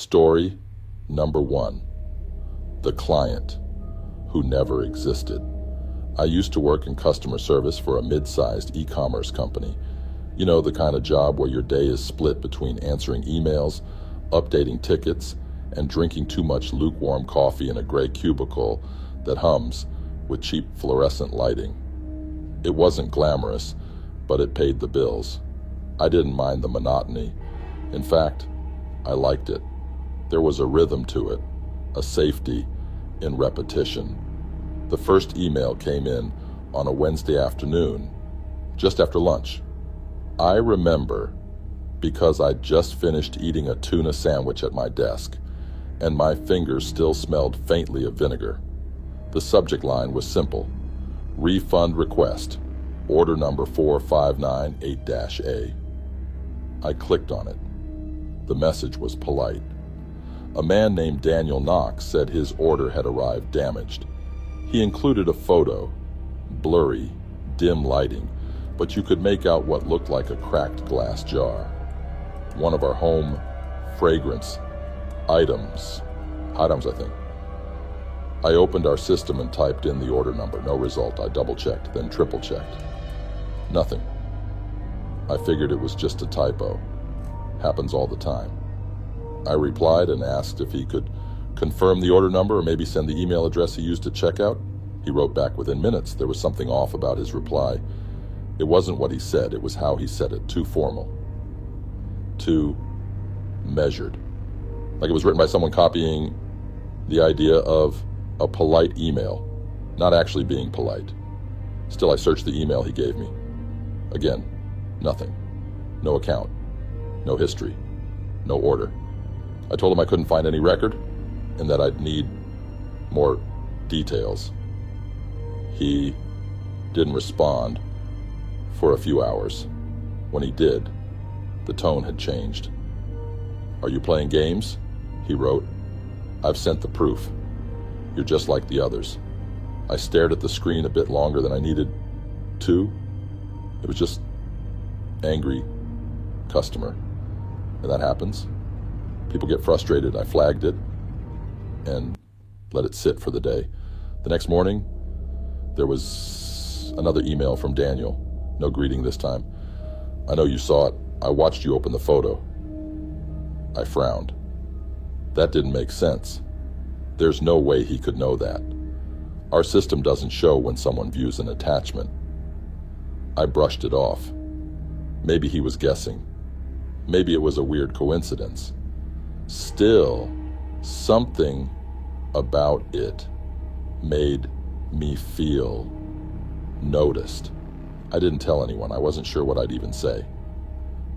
Story number 1. The client who never existed. I used to work in customer service for a mid-sized e-commerce company. You know, the kind of job where your day is split between answering emails, updating tickets, and drinking too much lukewarm coffee in a gray cubicle that hums with cheap fluorescent lighting. It wasn't glamorous, but it paid the bills. I didn't mind the monotony. In fact, I liked it. There was a rhythm to it, a safety in repetition. The first email came in on a Wednesday afternoon, just after lunch. I remember because I'd just finished eating a tuna sandwich at my desk, and my fingers still smelled faintly of vinegar. The subject line was simple: refund request, order number 4598-A. I clicked on it. The message was polite. A man named Daniel Knox said his order had arrived damaged. He included a photo, blurry, dim lighting, but you could make out what looked like a cracked glass jar. One of our home fragrance items, I think. I opened our system and typed in the order number. No result. I double-checked, then triple-checked. Nothing. I figured it was just a typo. Happens all the time. I replied and asked if he could confirm the order number or maybe send the email address he used at checkout. He wrote back within minutes. There was something off about his reply. It wasn't what he said, it was how he said it. Too formal. Too measured. Like it was written by someone copying the idea of a polite email, not actually being polite. Still, I searched the email he gave me. Again, nothing. No account. No history. No order. I told him I couldn't find any record and that I'd need more details. He didn't respond for a few hours. When he did, the tone had changed. "Are you playing games?" he wrote. "I've sent the proof. You're just like the others." I stared at the screen a bit longer than I needed to. It was just angry customer. And that happens. People get frustrated. I flagged it and let it sit for the day. The next morning, there was another email from Daniel. No greeting this time. "I know you saw it. I watched you open the photo." I frowned. That didn't make sense. There's no way he could know that. Our system doesn't show when someone views an attachment. I brushed it off. Maybe he was guessing. Maybe it was a weird coincidence. Still, something about it made me feel noticed. I didn't tell anyone. I wasn't sure what I'd even say.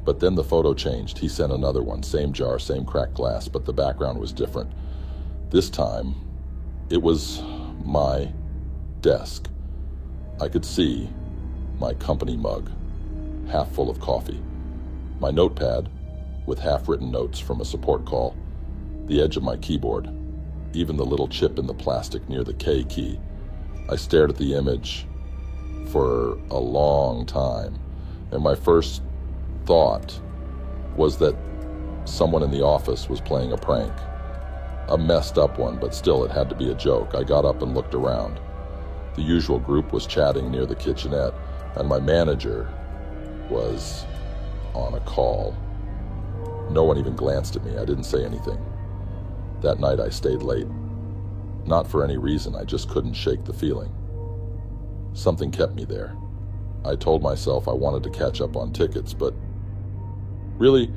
But then the photo changed. He sent another one. Same jar, same cracked glass, but the background was different. This time, it was my desk. I could see my company mug, half full of coffee. My notepad, with half-written notes from a support call, the edge of my keyboard, even the little chip in the plastic near the K key. I stared at the image for a long time, and my first thought was that someone in the office was playing a prank. A messed up one, but still it had to be a joke. I got up and looked around. The usual group was chatting near the kitchenette, and my manager was on a call. No one even glanced at me. I didn't say anything. That night I stayed late. Not for any reason, I just couldn't shake the feeling. Something kept me there. I told myself I wanted to catch up on tickets, but really,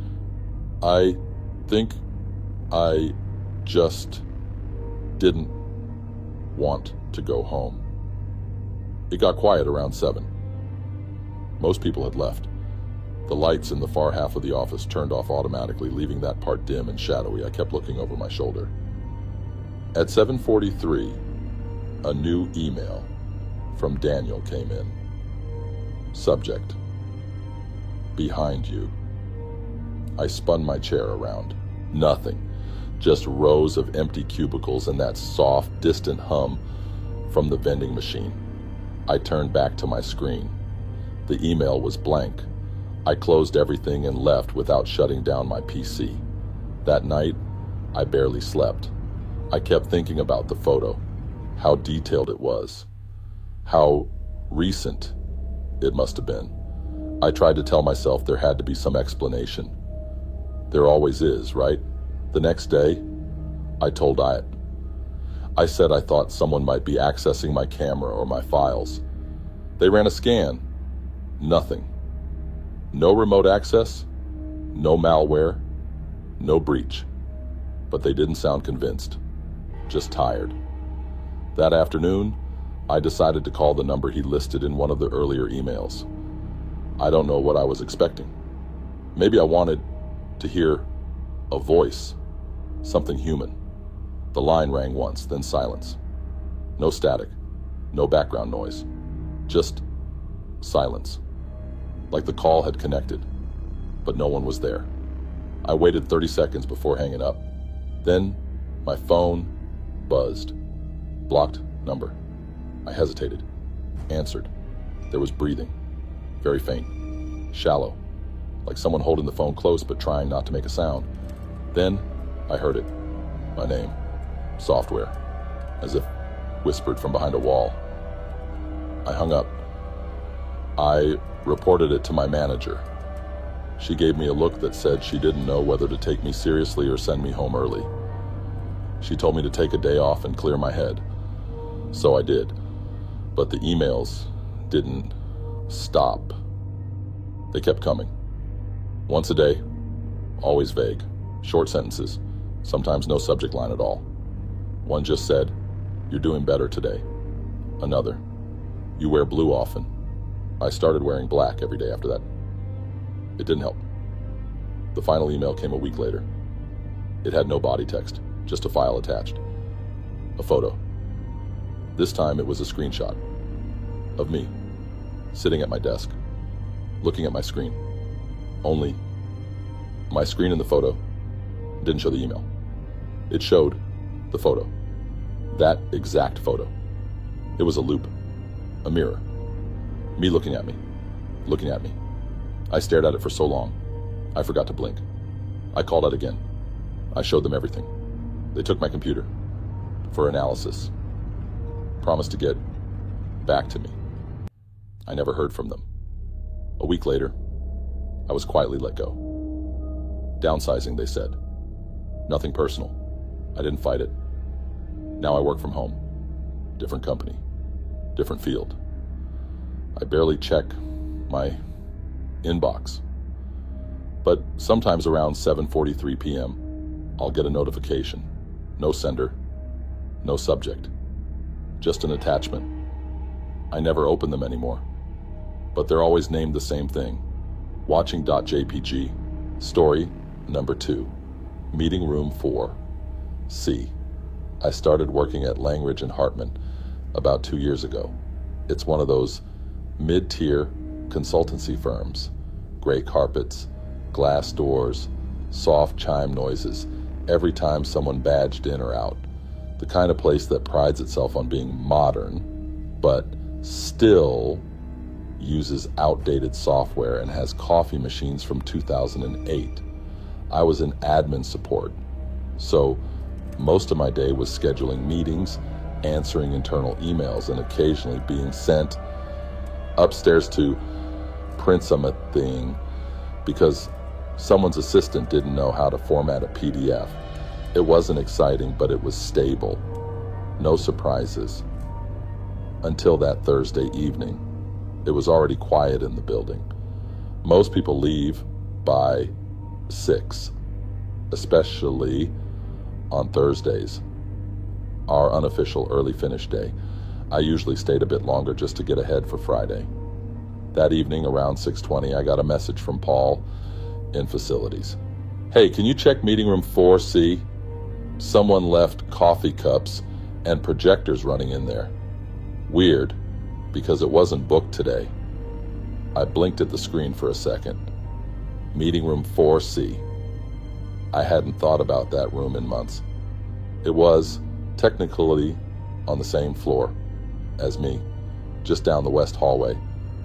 I think I just didn't want to go home. It got quiet around 7. Most people had left. The lights in the far half of the office turned off automatically, leaving that part dim and shadowy. I kept looking over my shoulder. At 7:43, a new email from Daniel came in. Subject: behind you. I spun my chair around. Nothing. Just rows of empty cubicles and that soft, distant hum from the vending machine. I turned back to my screen. The email was blank. I closed everything and left without shutting down my PC. That night, I barely slept. I kept thinking about the photo, how detailed it was, how recent it must have been. I tried to tell myself there had to be some explanation. There always is, right? The next day, I told Diet. I said I thought someone might be accessing my camera or my files. They ran a scan. Nothing. No remote access, no malware, no breach. But they didn't sound convinced, just tired. That afternoon, I decided to call the number he listed in one of the earlier emails. I don't know what I was expecting. Maybe I wanted to hear a voice, something human. The line rang once, then silence. No static, no background noise, just silence. Like the call had connected, but no one was there. I waited 30 seconds before hanging up. Then my phone buzzed. Blocked number. I hesitated. Answered. There was breathing. Very faint. Shallow. Like someone holding the phone close but trying not to make a sound. Then I heard it. My name. Software. As if whispered from behind a wall. I hung up. I reported it to my manager. She gave me a look that said she didn't know whether to take me seriously or send me home early. She told me to take a day off and clear my head. So I did. But the emails didn't stop. They kept coming. Once a day, always vague, short sentences, sometimes no subject line at all. One just said, "You're doing better today." Another, "You wear blue often." I started wearing black every day after that. It didn't help. The final email came a week later. It had no body text, just a file attached. A photo. This time it was a screenshot of me, sitting at my desk, looking at my screen. Only, my screen in the photo didn't show the email. It showed the photo. That exact photo. It was a loop, a mirror. Me looking at me, looking at me. I stared at it for so long, I forgot to blink. I called out again. I showed them everything. They took my computer for analysis. Promised to get back to me. I never heard from them. A week later, I was quietly let go. Downsizing, they said. Nothing personal. I didn't fight it. Now I work from home. Different company. Different field. I barely check my inbox. But sometimes around 7:43 p.m., I'll get a notification. No sender. No subject. Just an attachment. I never open them anymore. But they're always named the same thing. Watching.jpg. Story number 2. Meeting room 4. C. I started working at Langridge and Hartman about 2 years ago. It's one of those mid-tier consultancy firms. Gray carpets, glass doors, soft chime noises every time someone badged in or out. The kind of place that prides itself on being modern, but still uses outdated software and has coffee machines from 2008. I was in admin support, so most of my day was scheduling meetings, answering internal emails, and occasionally being sent upstairs to print some thing because someone's assistant didn't know how to format a PDF. It wasn't exciting, but it was stable. No surprises. Until that Thursday evening. It was already quiet in the building. Most people leave by 6, especially on Thursdays, our unofficial early finish day. I usually stayed a bit longer just to get ahead for Friday. That evening around 6:20, I got a message from Paul in facilities. "Hey, can you check meeting room 4C? Someone left coffee cups and projectors running in there. Weird, because it wasn't booked today." I blinked at the screen for a second. Meeting room 4C. I hadn't thought about that room in months. It was technically on the same floor as me, just down the west hallway,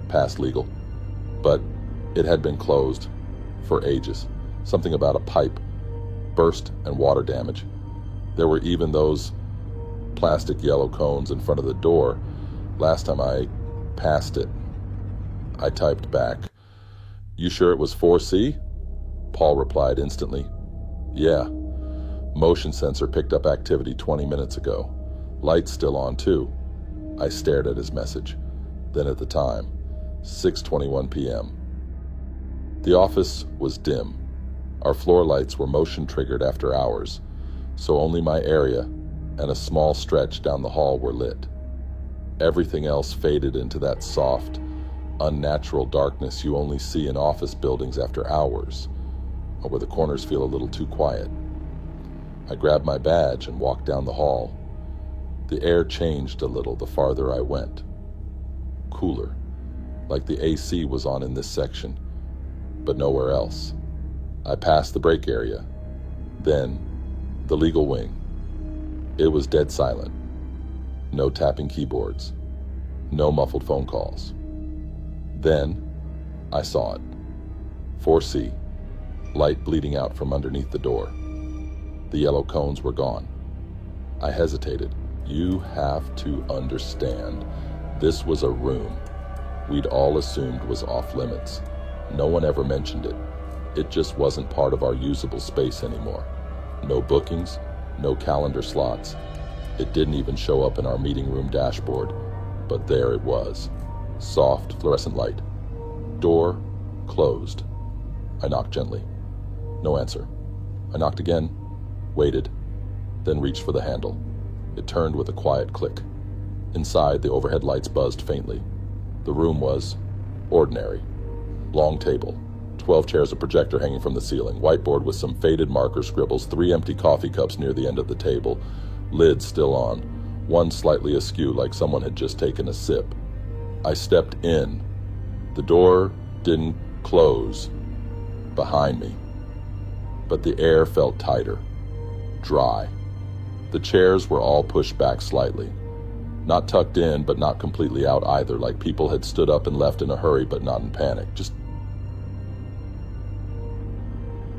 past legal. But it had been closed for ages. Something about a pipe burst and water damage. There were even those plastic yellow cones in front of the door. Last time I passed it. I typed back, "You sure it was 4C? Paul replied instantly, "Yeah. Motion sensor picked up activity 20 minutes ago. Light's still on too." I stared at his message. Then at the time, 6:21 p.m. The office was dim. Our floor lights were motion triggered after hours, so only my area and a small stretch down the hall were lit. Everything else faded into that soft, unnatural darkness you only see in office buildings after hours, or where the corners feel a little too quiet. I grabbed my badge and walked down the hall. The air changed a little the farther I went. Cooler, like the AC was on in this section, but nowhere else. I passed the break area. Then, the legal wing. It was dead silent. No tapping keyboards. No muffled phone calls. Then, I saw it. 4C. Light bleeding out from underneath the door. The yellow cones were gone. I hesitated. You have to understand, this was a room we'd all assumed was off limits. No one ever mentioned it. It just wasn't part of our usable space anymore. No bookings, no calendar slots. It didn't even show up in our meeting room dashboard, but there it was. Soft fluorescent light. Door closed. I knocked gently. No answer. I knocked again, waited, then reached for the handle. It turned with a quiet click. Inside, the overhead lights buzzed faintly. The room was ordinary. Long table, 12 chairs, a projector hanging from the ceiling, whiteboard with some faded marker scribbles, 3 empty coffee cups near the end of the table, lid still on, one slightly askew like someone had just taken a sip. I stepped in. The door didn't close behind me, but the air felt tighter, dry. The chairs were all pushed back slightly. Not tucked in, but not completely out either, like people had stood up and left in a hurry, but not in panic. Just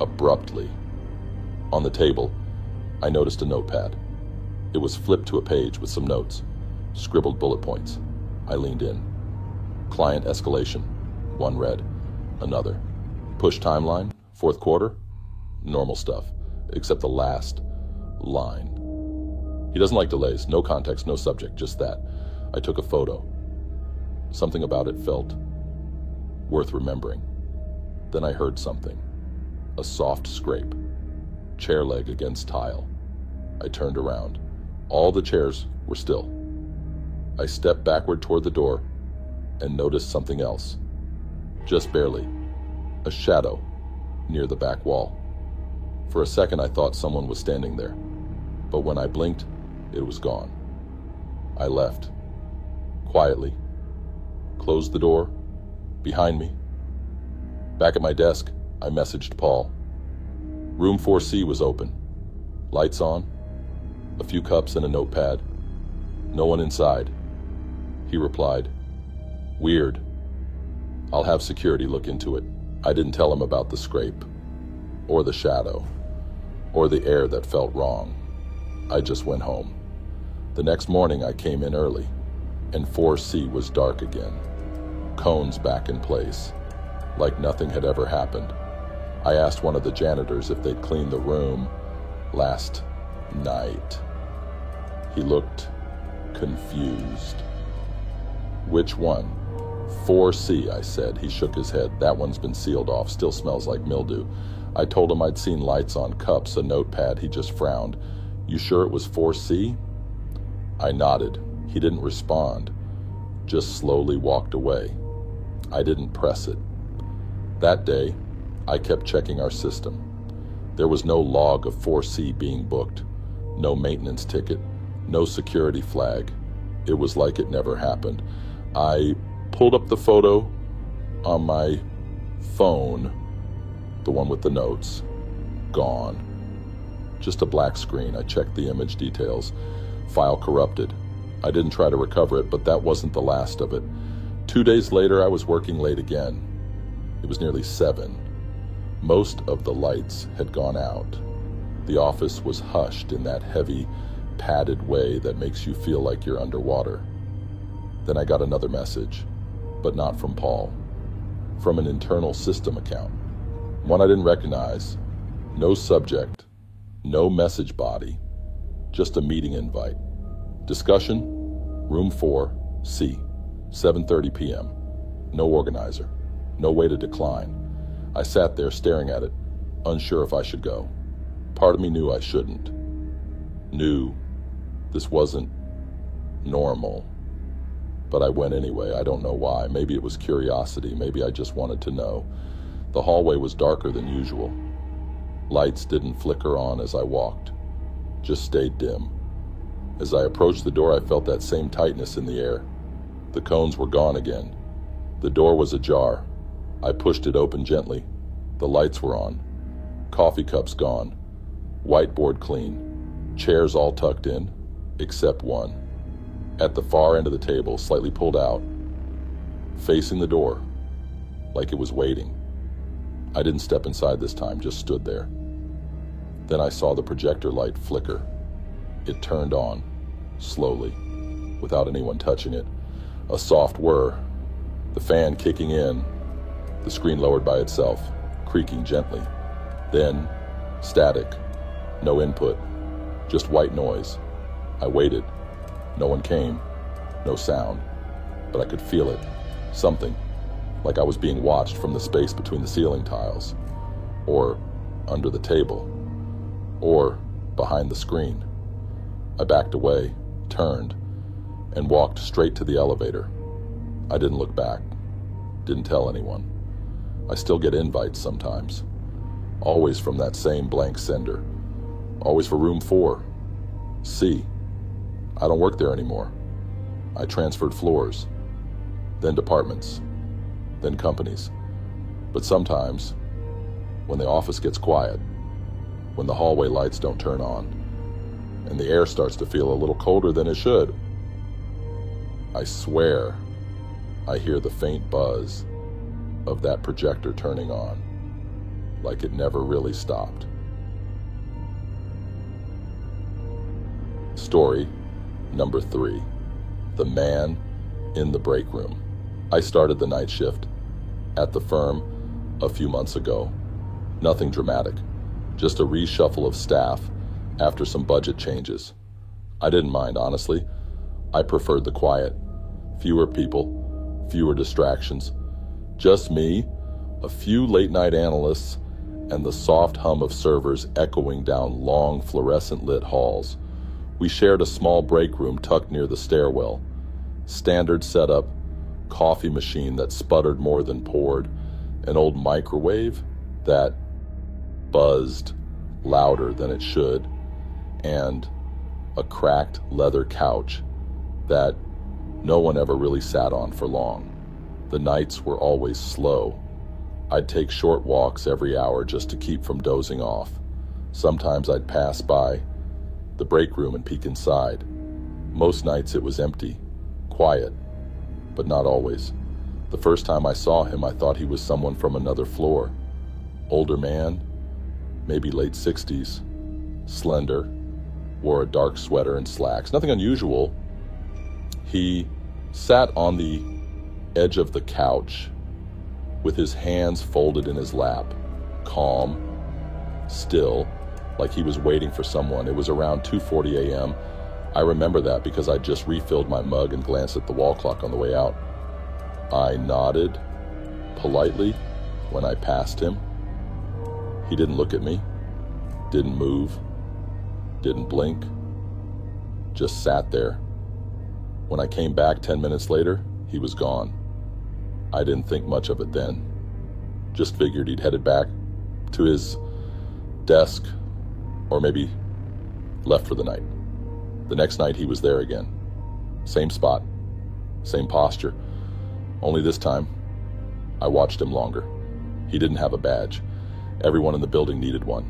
abruptly. On the table, I noticed a notepad. It was flipped to a page with some notes, scribbled bullet points. I leaned in. Client escalation. One read. Another. Push timeline, 4th quarter. Normal stuff, except the last line. He doesn't like delays. No context, no subject, just that. I took a photo. Something about it felt worth remembering. Then I heard something. A soft scrape. Chair leg against tile. I turned around. All the chairs were still. I stepped backward toward the door and noticed something else. Just barely. A shadow near the back wall. For a second I thought someone was standing there, but when I blinked, it was gone. I left. Quietly. Closed the door. Behind me. Back at my desk, I messaged Paul. Room 4C was open. Lights on. A few cups and a notepad. No one inside. He replied, "Weird. I'll have security look into it." I didn't tell him about the scrape, or the shadow, or the air that felt wrong. I just went home. The next morning I came in early, and 4C was dark again. Cones back in place, like nothing had ever happened. I asked one of the janitors if they'd cleaned the room last night. He looked confused. "Which one?" 4C, I said. He shook his head. "That one's been sealed off, still smells like mildew." I told him I'd seen lights on cups, a notepad. He just frowned. "You sure it was 4C? I nodded. He didn't respond, just slowly walked away. I didn't press it. That day, I kept checking our system. There was no log of 4C being booked, no maintenance ticket, no security flag. It was like it never happened. I pulled up the photo on my phone, the one with the notes. Gone. Just a black screen. I checked the image details. File corrupted. I didn't try to recover it, but that wasn't the last of it. 2 days later, I was working late again. It was nearly 7. Most of the lights had gone out. The office was hushed in that heavy, padded way that makes you feel like you're underwater. Then I got another message, but not from Paul. From an internal system account. One I didn't recognize. No subject, no message body, just a meeting invite. Discussion, room 4, C, 7:30 p.m. No organizer, no way to decline. I sat there staring at it, unsure if I should go. Part of me knew I shouldn't. Knew this wasn't normal. But I went anyway. I don't know why. Maybe it was curiosity. Maybe I just wanted to know. The hallway was darker than usual. Lights didn't flicker on as I walked, just stayed dim. As I approached the door, I felt that same tightness in the air. The cones were gone again. The door was ajar. I pushed it open gently. The lights were on. Coffee cups gone. Whiteboard clean. Chairs all tucked in, except one. At the far end of the table, slightly pulled out, facing the door, like it was waiting. I didn't step inside this time, just stood there. Then I saw the projector light flicker. It turned on, slowly, without anyone touching it. A soft whir, the fan kicking in, the screen lowered by itself, creaking gently. Then, static, no input, just white noise. I waited. No one came, no sound, but I could feel it, something, like I was being watched from the space between the ceiling tiles, or under the table, or behind the screen. I backed away, turned, and walked straight to the elevator. I didn't look back, didn't tell anyone. I still get invites sometimes, always from that same blank sender, always for room 4, C. I don't work there anymore. I transferred floors, then departments, then companies. But sometimes, when the office gets quiet, when the hallway lights don't turn on, and the air starts to feel a little colder than it should, I swear I hear the faint buzz of that projector turning on, like it never really stopped. Story number 3, the man in the break room. I started the night shift at the firm a few months ago. Nothing dramatic, just a reshuffle of staff after some budget changes. I didn't mind, honestly. I preferred the quiet. Fewer people, fewer distractions. Just me, a few late-night analysts, and the soft hum of servers echoing down long fluorescent-lit halls. We shared a small break room tucked near the stairwell. Standard setup, coffee machine that sputtered more than poured, an old microwave that buzzed louder than it should, and a cracked leather couch that no one ever really sat on for long. The nights were always slow. I'd take short walks every hour just to keep from dozing off. Sometimes I'd pass by the break room and peek inside. Most nights it was empty, quiet, but not always. The first time I saw him, I thought he was someone from another floor. Older man, maybe late 60s, slender, wore a dark sweater and slacks. Nothing unusual. He sat on the edge of the couch with his hands folded in his lap, calm, still, like he was waiting for someone. It was around 2:40 a.m. I remember that because I just refilled my mug and glanced at the wall clock on the way out. I nodded politely when I passed him. He didn't look at me, didn't move, didn't blink, just sat there. When I came back 10 minutes later, he was gone. I didn't think much of it then. Just figured he'd headed back to his desk, or maybe left for the night. The next night he was there again. Same spot, same posture. Only this time, I watched him longer. He didn't have a badge. Everyone in the building needed one,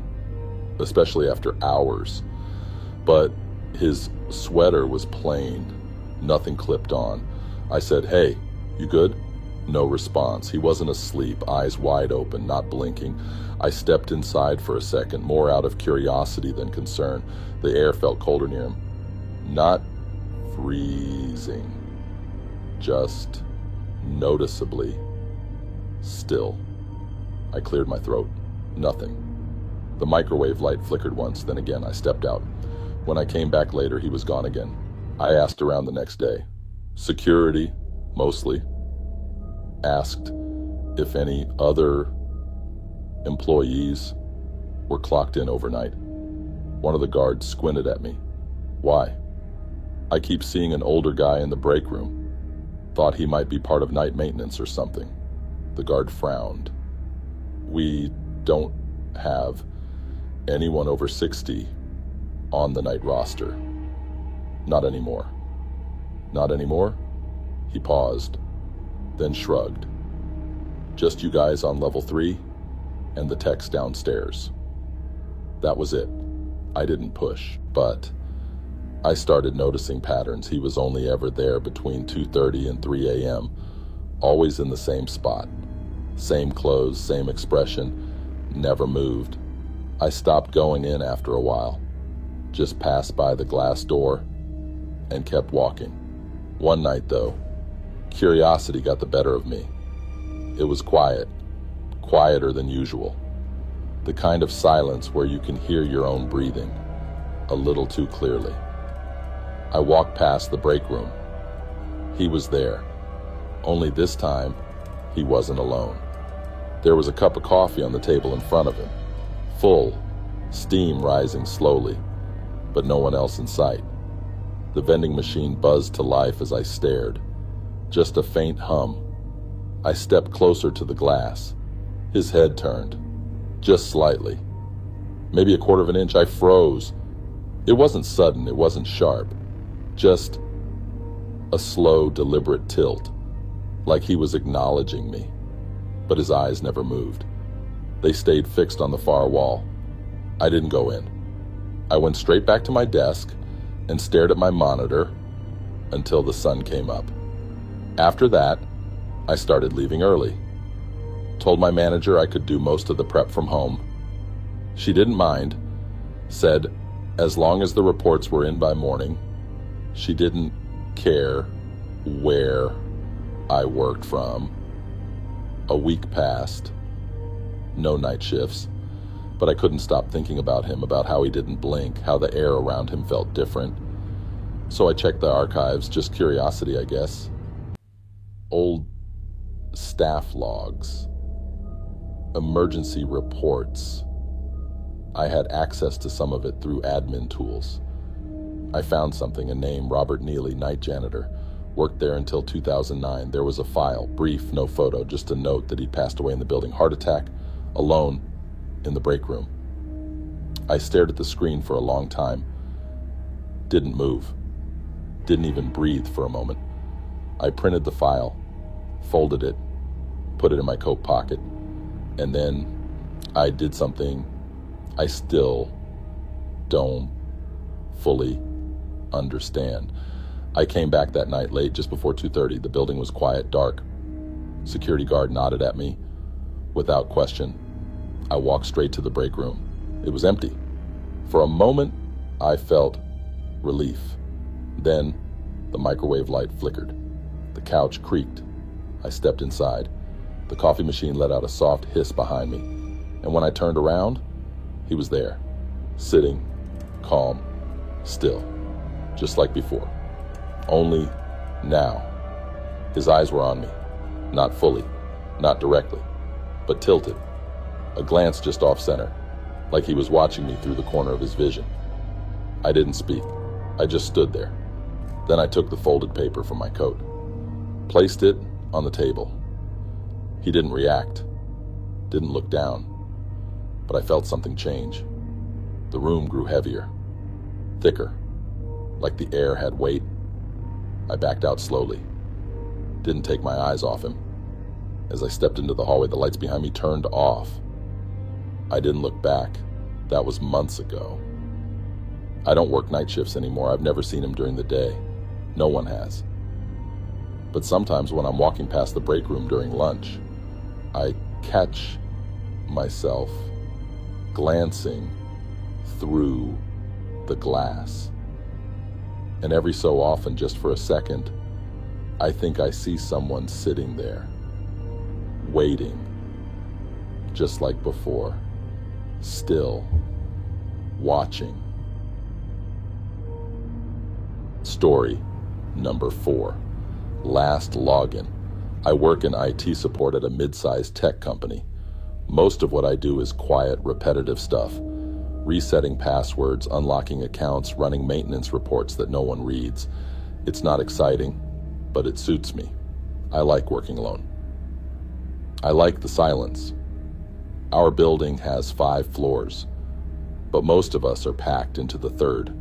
especially after hours. But his sweater was plain, nothing clipped on. I said, "Hey, you good?" No response. He wasn't asleep, eyes wide open, not blinking. I stepped inside for a second, more out of curiosity than concern. The air felt colder near him. Not freezing, just noticeably still. I cleared my throat. Nothing. The microwave light flickered once, then again. I stepped out. When I came back later, he was gone again. I asked around the next day. Security, mostly. Asked if any other employees were clocked in overnight. One of the guards squinted at me. Why? I keep seeing an older guy in the break room. Thought he might be part of night maintenance or something. The guard frowned. We don't have anyone over 60 on the night roster. Not anymore. Not anymore? He paused, then shrugged. Just you guys on level 3 and the techs downstairs. That was it. I didn't push, but I started noticing patterns. He was only ever there between 2:30 and 3 a.m., always in the same spot. Same clothes, same expression, never moved. I stopped going in after a while, just passed by the glass door and kept walking. One night, though, curiosity got the better of me. It was quiet, quieter than usual. The kind of silence where you can hear your own breathing a little too clearly. I walked past the break room. He was there, only this time he wasn't alone. There was a cup of coffee on the table in front of him, full, steam rising slowly, but no one else in sight. The vending machine buzzed to life as I stared, just a faint hum. I stepped closer to the glass. His head turned, just slightly, maybe a quarter of an inch. I froze. It wasn't sudden, it wasn't sharp, just a slow, deliberate tilt, like he was acknowledging me, but his eyes never moved. They stayed fixed on the far wall. I didn't go in. I went straight back to my desk and stared at my monitor until the sun came up. After that, I started leaving early. Told my manager I could do most of the prep from home. She didn't mind, said as long as the reports were in by morning. She didn't care where I worked from. A week passed. No night shifts. But I couldn't stop thinking about him, about how he didn't blink, how the air around him felt different. So I checked the archives, just curiosity, I guess. Old staff logs, emergency reports. I had access to some of it through admin tools. I found something, a name, Robert Neely, night janitor. Worked there until 2009. There was a file, brief, no photo, just a note that he'd passed away in the building. Heart attack, alone, in the break room. I stared at the screen for a long time. Didn't move. Didn't even breathe for a moment. I printed the file, folded it, put it in my coat pocket, and then I did something I still don't fully understand. I came back that night late, just before 2:30. The building was quiet, dark. Security guard nodded at me without question. I walked straight to the break room. It was empty. For a moment, I felt relief. Then, the microwave light flickered. The couch creaked. I stepped inside. The coffee machine let out a soft hiss behind me. And when I turned around, he was there, sitting, calm, still, just like before. Only now, his eyes were on me. Not fully, not directly, but tilted. A glance just off center, like he was watching me through the corner of his vision. I didn't speak. I just stood there. Then I took the folded paper from my coat, placed it on the table. He didn't react, didn't look down, but I felt something change. The room grew heavier, thicker, like the air had weight. I backed out slowly, didn't take my eyes off him. As I stepped into the hallway, the lights behind me turned off. I didn't look back. That was months ago. I don't work night shifts anymore. I've never seen him during the day. No one has. But sometimes when I'm walking past the break room during lunch, I catch myself glancing through the glass. And every so often, just for a second, I think I see someone sitting there, waiting, just like before, still, watching. Story number 4. Last login. I work in IT support at a mid-sized tech company. Most of what I do is quiet, repetitive stuff. Resetting passwords, unlocking accounts, running maintenance reports that no one reads. It's not exciting, but it suits me. I like working alone. I like the silence. Our building has 5 floors, but most of us are packed into the 3rd.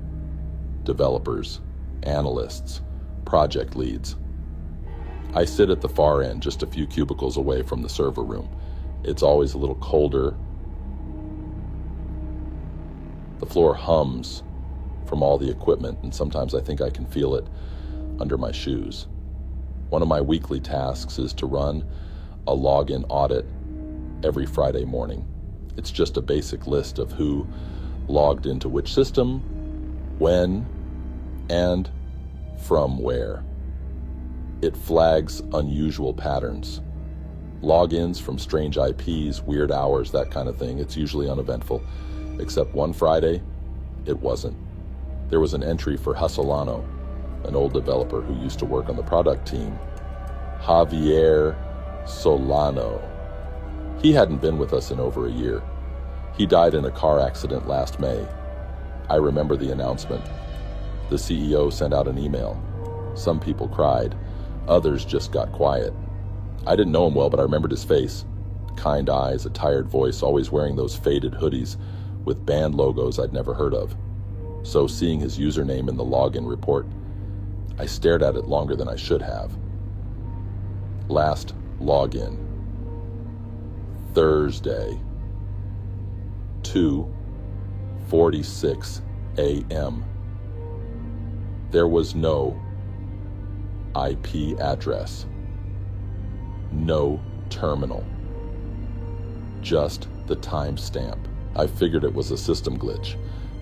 Developers, analysts, project leads. I sit at the far end, just a few cubicles away from the server room. It's always a little colder. The floor hums from all the equipment, and sometimes I think I can feel it under my shoes. One of my weekly tasks is to run a login audit every Friday morning. It's just a basic list of who logged into which system, when, and from where. It flags unusual patterns. Logins from strange IPs, weird hours, that kind of thing. It's usually uneventful. Except one Friday, it wasn't. There was an entry for Hussolano, an old developer who used to work on the product team. Javier Solano. He hadn't been with us in over a year. He died in a car accident last May. I remember the announcement. The CEO sent out an email. Some people cried. Others just got quiet. I didn't know him well, but I remembered his face. Kind eyes, a tired voice, always wearing those faded hoodies with band logos I'd never heard of. So seeing his username in the login report, I stared at it longer than I should have. Last login. Thursday, 2:46 a.m. There was no IP address. No terminal. Just the timestamp. I figured it was a system glitch.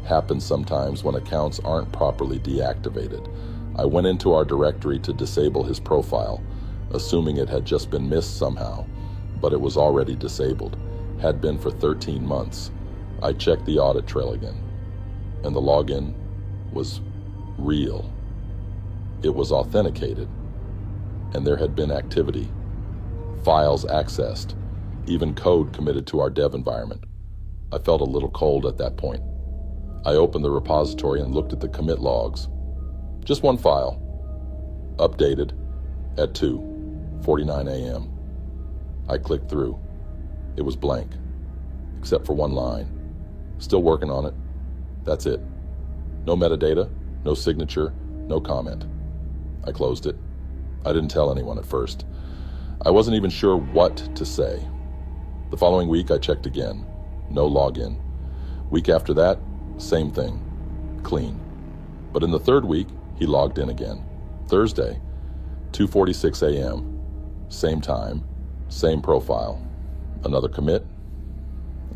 Happens sometimes when accounts aren't properly deactivated. I went into our directory to disable his profile, assuming it had just been missed somehow, but it was already disabled. Had been for 13 months. I checked the audit trail again, and the login was real. It was authenticated, and there had been activity. Files accessed, even code committed to our dev environment. I felt a little cold at that point. I opened the repository and looked at the commit logs. Just one file. Updated at 2:49 a.m. I clicked through. It was blank, except for one line. Still working on it. That's it. No metadata, no signature, no comment. I closed it. I didn't tell anyone at first. I wasn't even sure what to say. The following week, I checked again. No login. Week after that, same thing. Clean. But in the 3rd week, he logged in again. Thursday, 2:46 a.m. Same time, same profile. Another commit,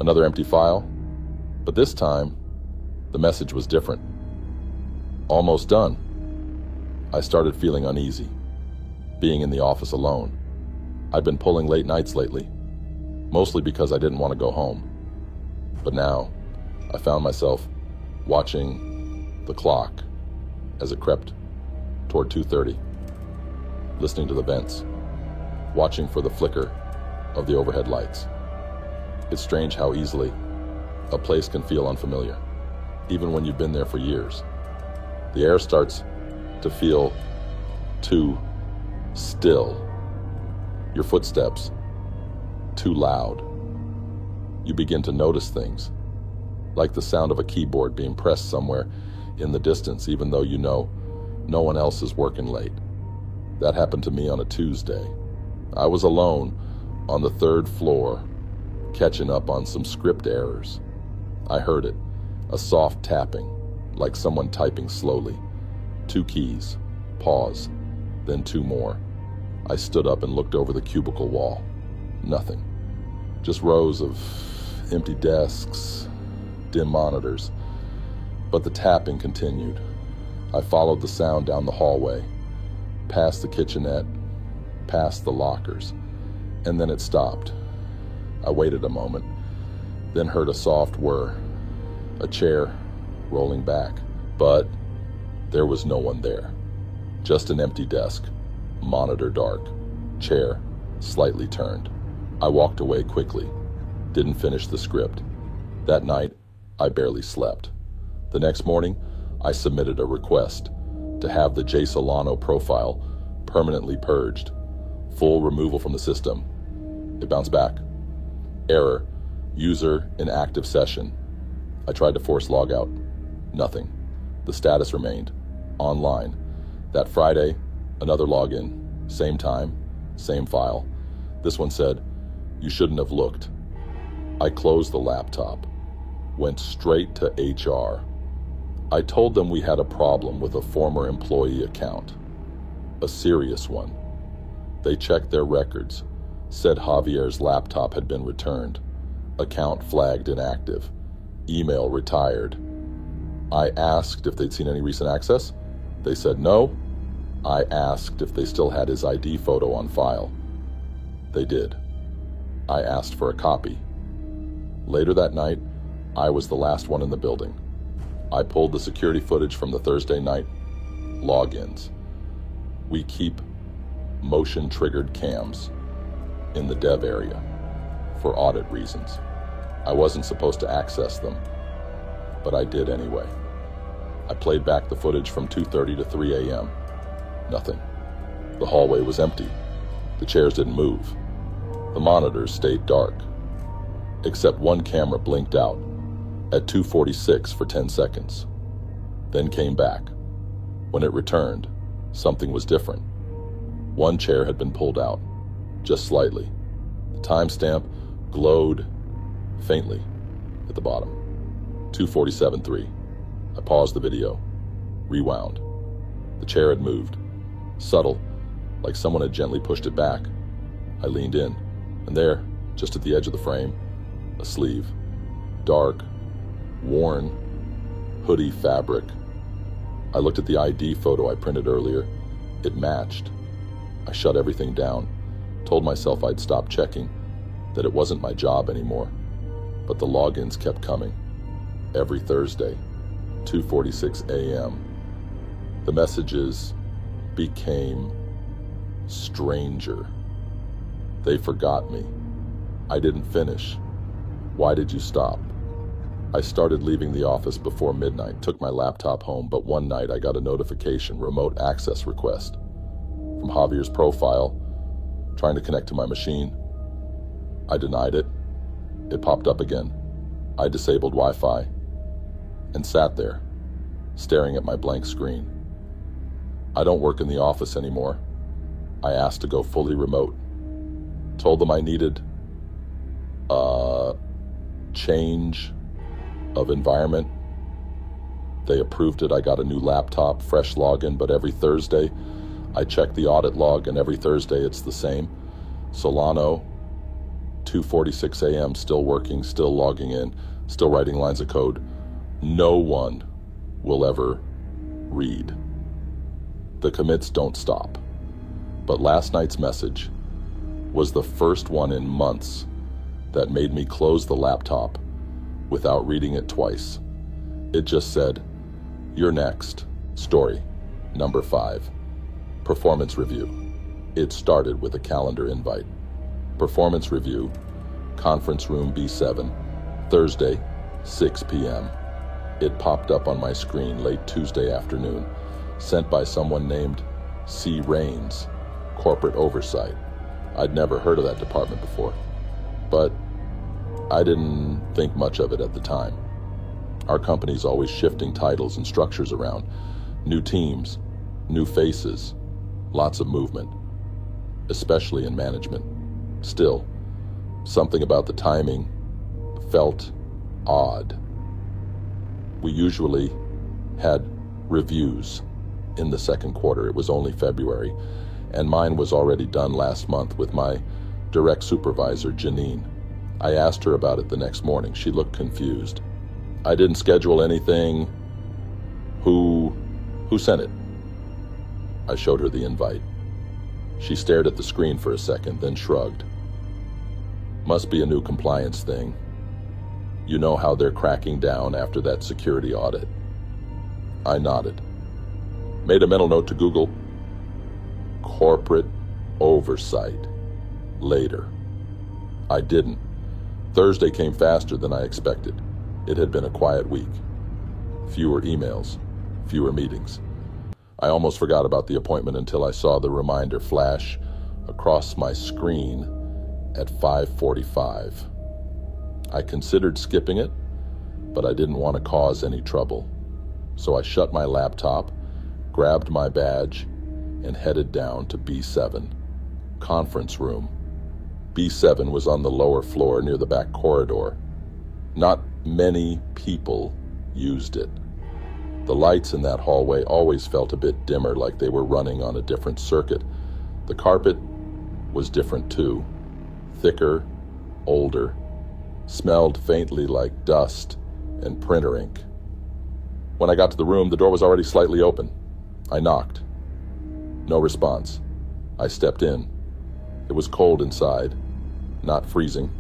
another empty file. But this time, the message was different. Almost done. I started feeling uneasy, being in the office alone. I'd been pulling late nights lately, mostly because I didn't want to go home. But now, I found myself watching the clock as it crept toward 2:30, listening to the vents, watching for the flicker of the overhead lights. It's strange how easily a place can feel unfamiliar, even when you've been there for years. The air starts to feel too still. Your footsteps too loud. You begin to notice things, like the sound of a keyboard being pressed somewhere in the distance, even though you know no one else is working late. That happened to me on a Tuesday. I was alone on the 3rd floor, catching up on some script errors. I heard it, a soft tapping, like someone typing slowly. 2 keys, pause, then 2 more. I stood up and looked over the cubicle wall. Nothing. Just rows of empty desks, dim monitors. But the tapping continued. I followed the sound down the hallway, past the kitchenette, past the lockers, and then it stopped. I waited a moment, then heard a soft whir, a chair rolling back, but there was no one there. Just an empty desk, monitor dark, chair slightly turned. I walked away quickly, didn't finish the script. That night, I barely slept. The next morning, I submitted a request to have the J. Solano profile permanently purged, full removal from the system. It bounced back. Error, user in active session. I tried to force logout. Nothing. The status remained online. That Friday, another login, same time, same file. This one said, "You shouldn't have looked." I closed the laptop, went straight to HR. I told them we had a problem with a former employee account, a serious one. They checked their records, said Javier's laptop had been returned, account flagged inactive, email retired. I asked if they'd seen any recent access. They said no. I asked if they still had his ID photo on file. They did. I asked for a copy. Later that night, I was the last one in the building. I pulled the security footage from the Thursday night logins. We keep motion-triggered cams in the dev area for audit reasons. I wasn't supposed to access them, but I did anyway. I played back the footage from 2:30 to 3 a.m. Nothing. The hallway was empty. The chairs didn't move. The monitors stayed dark, except one camera blinked out at 2:46 for 10 seconds, then came back. When it returned, something was different. One chair had been pulled out, just slightly. The timestamp glowed faintly at the bottom. 2:47:3. I paused the video, rewound. The chair had moved, subtle, like someone had gently pushed it back. I leaned in, and there, just at the edge of the frame, a sleeve, dark, worn, hoodie fabric. I looked at the ID photo I printed earlier. It matched. I shut everything down, told myself I'd stop checking, that it wasn't my job anymore. But the logins kept coming. Every Thursday, 2:46 a.m. The messages became stranger. They forgot me. I didn't finish. Why did you stop? I started leaving the office before midnight, took my laptop home, but one night I got a notification, remote access request, from Javier's profile, trying to connect to my machine. I denied it. It popped up again. I disabled Wi-Fi and sat there, staring at my blank screen. I don't work in the office anymore. I asked to go fully remote. Told them I needed a change of environment. They approved it. I got a new laptop, fresh login, but every Thursday I check the audit log, and every Thursday it's the same. Solano, 2:46 a.m., still working, still logging in, still writing lines of code. No one will ever read. The commits don't stop. But last night's message was the first one in months that made me close the laptop without reading it twice. It just said, "You're next. Story number 5. Performance review." It started with a calendar invite. Performance review, conference room B7, Thursday, 6 p.m. It popped up on my screen late Tuesday afternoon, sent by someone named C. Rains, corporate oversight. I'd never heard of that department before, but I didn't think much of it at the time. Our company's always shifting titles and structures around. New teams, new faces, lots of movement, especially in management. Still, something about the timing felt odd. We usually had reviews in the second quarter. It was only February, and mine was already done last month with my direct supervisor, Janine. I asked her about it the next morning. She looked confused. I didn't schedule anything. Who sent it? I showed her the invite. She stared at the screen for a second, then shrugged. Must be a new compliance thing. You know how they're cracking down after that security audit. I nodded. Made a mental note to Google. Corporate oversight. Later. I didn't. Thursday came faster than I expected. It had been a quiet week. Fewer emails, fewer meetings. I almost forgot about the appointment until I saw the reminder flash across my screen at 5:45. I considered skipping it, but I didn't want to cause any trouble. So I shut my laptop, grabbed my badge, and headed down to B7, conference room. B7 was on the lower floor near the back corridor. Not many people used it. The lights in that hallway always felt a bit dimmer, like they were running on a different circuit. The carpet was different too. Thicker, older, smelled faintly like dust and printer ink. When I got to the room, the door was already slightly open. I knocked. No response. I stepped in. It was cold inside, not freezing,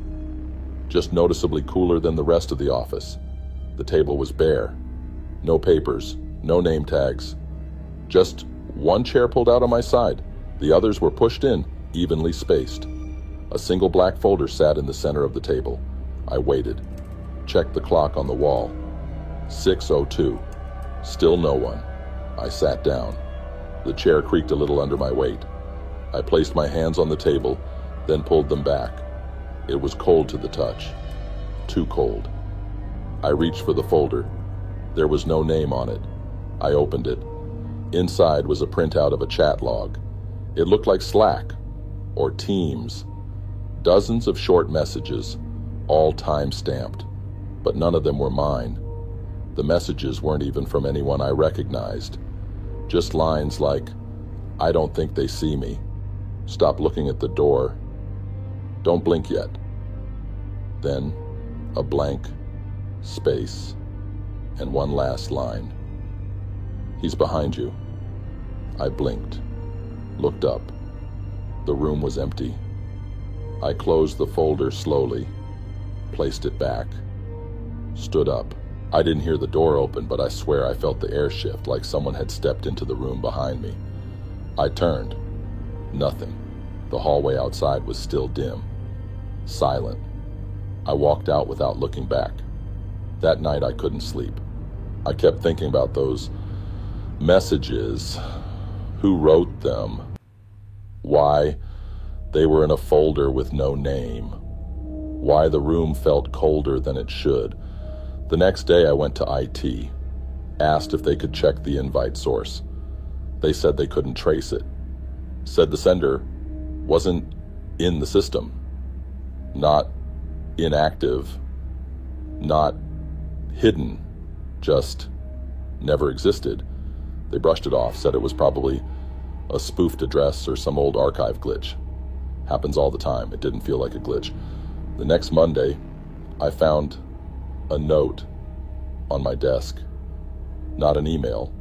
just noticeably cooler than the rest of the office. The table was bare. No papers, no name tags. Just one chair pulled out on my side. The others were pushed in, evenly spaced. A single black folder sat in the center of the table. I waited, checked the clock on the wall. 6:02. Still no one. I sat down. The chair creaked a little under my weight. I placed my hands on the table, then pulled them back. It was cold to the touch. Too cold. I reached for the folder. There was no name on it. I opened it. Inside was a printout of a chat log. It looked like Slack or Teams. Dozens of short messages, all time-stamped, but none of them were mine. The messages weren't even from anyone I recognized. Just lines like, I don't think they see me. Stop looking at the door. Don't blink yet. Then a blank space and one last line. He's behind you. I blinked, looked up. The room was empty. I closed the folder slowly, placed it back, stood up. I didn't hear the door open, but I swear I felt the air shift, like someone had stepped into the room behind me. I turned. Nothing. The hallway outside was still dim, silent. I walked out without looking back. That night I couldn't sleep. I kept thinking about those messages, who wrote them, why they were in a folder with no name, why the room felt colder than it should. The next day I went to IT, asked if they could check the invite source. They said they couldn't trace it. Said the sender wasn't in the system, not inactive, not hidden, just never existed. They brushed it off, said it was probably a spoofed address or some old archive glitch. Happens all the time. It didn't feel like a glitch. The next Monday, I found a note on my desk. Not an email,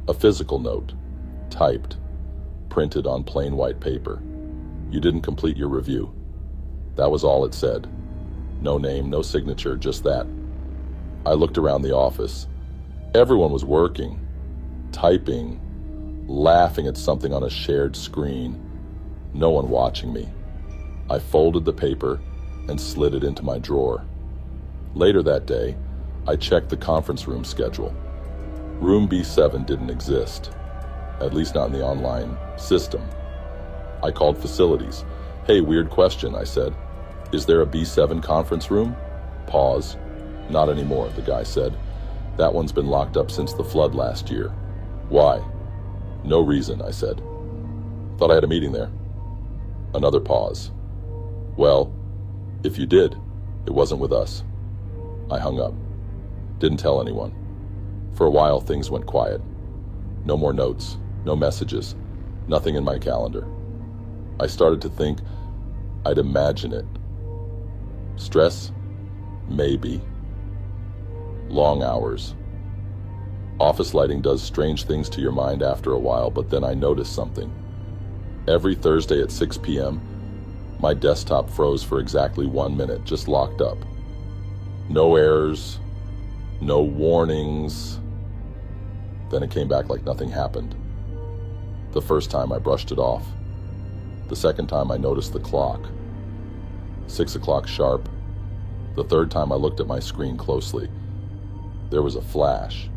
a physical note, typed, printed on plain white paper. You didn't complete your review. That was all it said. No name, no signature, just that. I looked around the office. Everyone was working, typing, laughing at something on a shared screen. No one watching me. I folded the paper and slid it into my drawer. Later that day, I checked the conference room schedule. Room B7 didn't exist, at least not in the online system. I called facilities. Hey, weird question, I said. Is there a B7 conference room? Pause. Not anymore, the guy said. That one's been locked up since the flood last year. Why? No reason, I said. Thought I had a meeting there. Another pause. Well, if you did, it wasn't with us. I hung up. Didn't tell anyone. For a while, things went quiet. No more notes, no messages. Nothing in my calendar. I started to think I'd imagine it. Stress? Maybe. Long hours. Office lighting does strange things to your mind after a while, but then I noticed something. Every Thursday at 6 p.m., my desktop froze for exactly 1 minute, just locked up. No errors, no warnings. Then it came back like nothing happened. The first time I brushed it off. The second time I noticed the clock. 6 o'clock sharp. The third time I looked at my screen closely. There was a flash.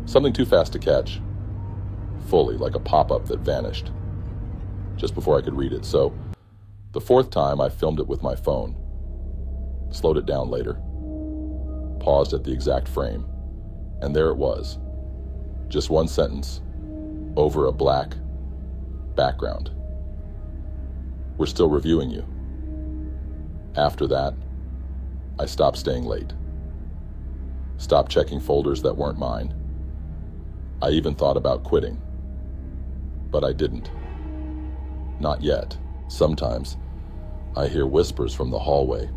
Something too fast to catch. Fully, like a pop-up that vanished. Just before I could read it. So, the fourth time I filmed it with my phone. Slowed it down later. Paused at the exact frame. And there it was. Just one sentence. Over a black background. We're still reviewing you. After that, I stopped staying late. Stopped checking folders that weren't mine. I even thought about quitting. But I didn't. Not yet. Sometimes I hear whispers from the hallway,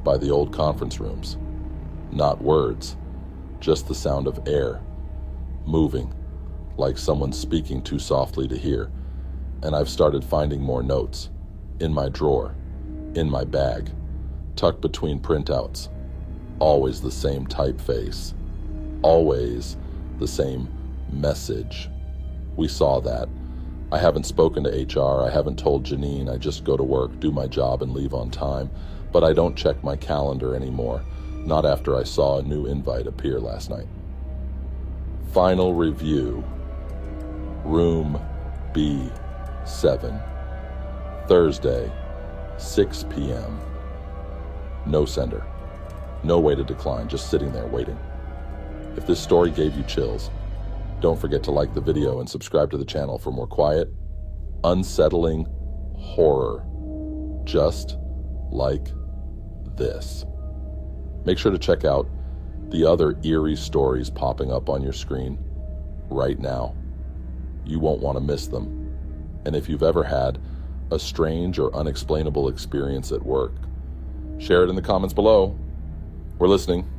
by the old conference rooms. Not words, just the sound of air, moving, like someone speaking too softly to hear. And I've started finding more notes, in my drawer, in my bag, tucked between printouts. Always the same typeface. Always the same message. We saw that. I haven't spoken to HR, I haven't told Janine, I just go to work, do my job, and leave on time. But I don't check my calendar anymore, not after I saw a new invite appear last night. Final review. Room B7. Thursday, 6 p.m. No sender. No way to decline, just sitting there waiting. If this story gave you chills, don't forget to like the video and subscribe to the channel for more quiet, unsettling horror, just like this. Make sure to check out the other eerie stories popping up on your screen right now. You won't want to miss them. And if you've ever had a strange or unexplainable experience at work, share it in the comments below. We're listening.